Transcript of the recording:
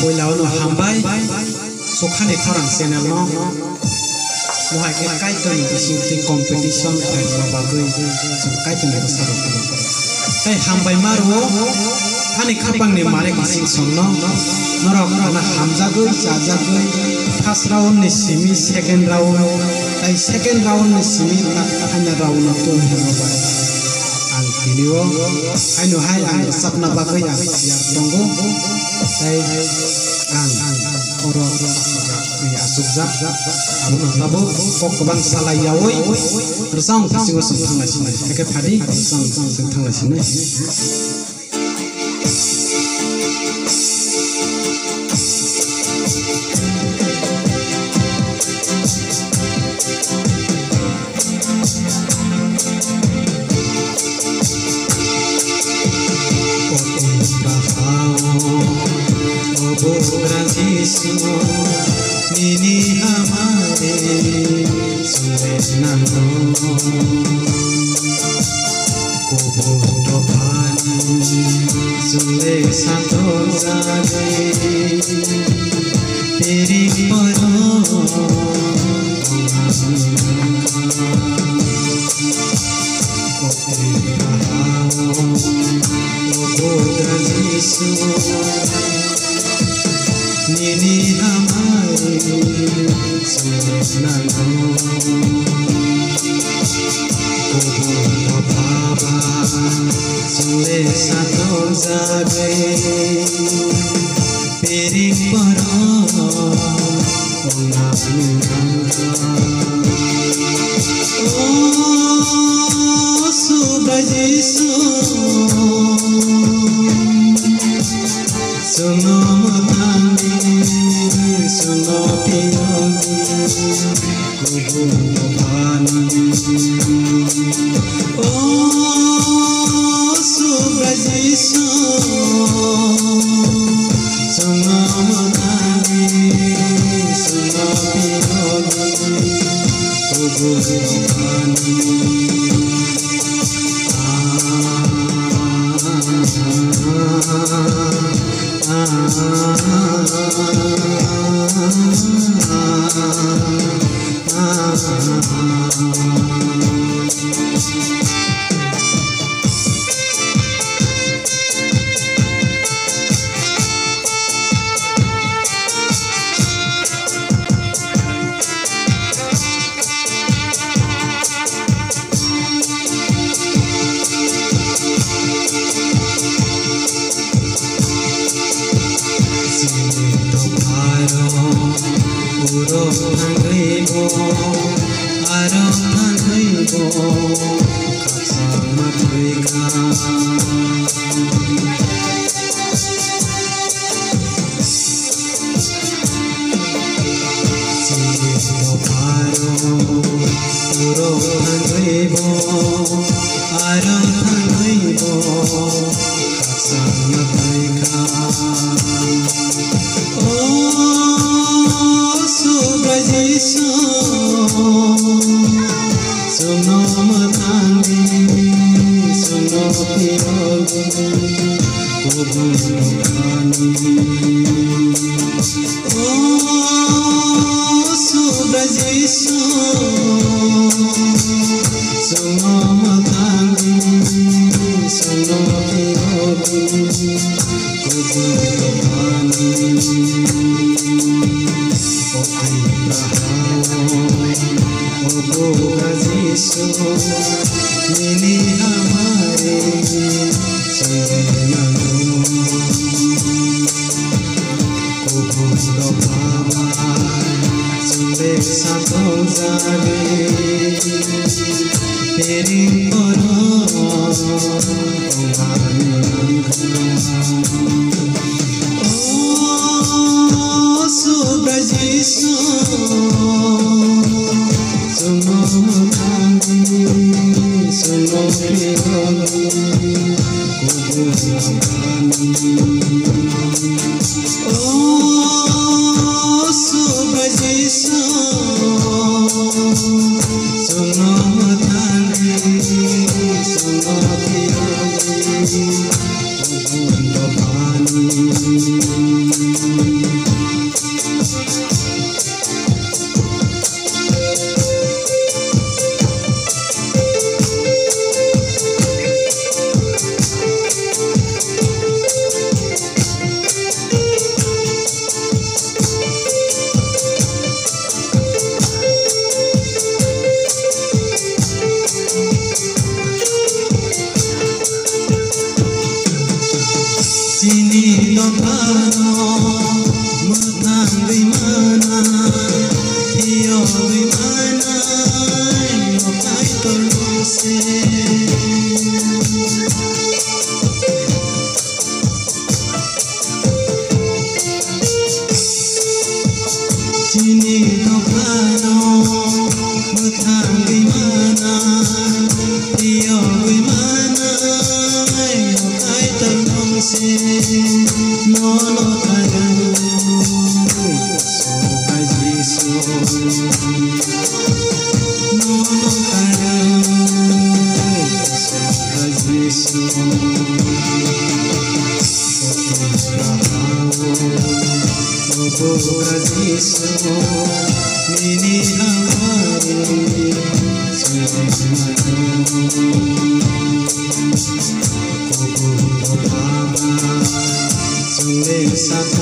Poilau no hambai sokhane khorang channel no mohai ke kaiton sing competition thai bagui sing kaiton saro tai hambai maro khani khapang ni mare sing song no norok na hamjagui jajagui first round ni semi second round tai second round ni semi khanya round no to hebai ang video aino hai ang sapna bagui ang yar tonggo tai ang oro asukja abuna tabo kokbang salayawoi bersang singo sing thangna sini eke phadi bersang sing thangna sini Nini hamare sule nano kobo dopani sule sato zade teri paro Nini hamare sule nano kobo baba sule sato zade peri paro ona oh subajiso suno matani suno piyoni kubu bhani oh subrajiso suno matani suno piyoni kubu bhani Nini hamare sule nano kobo baba sule sato zade teri paro oh subrajiso suno matani suno piyoni kubu bhani oh subrajiso suno matani suno piyoni kubu bhani Satu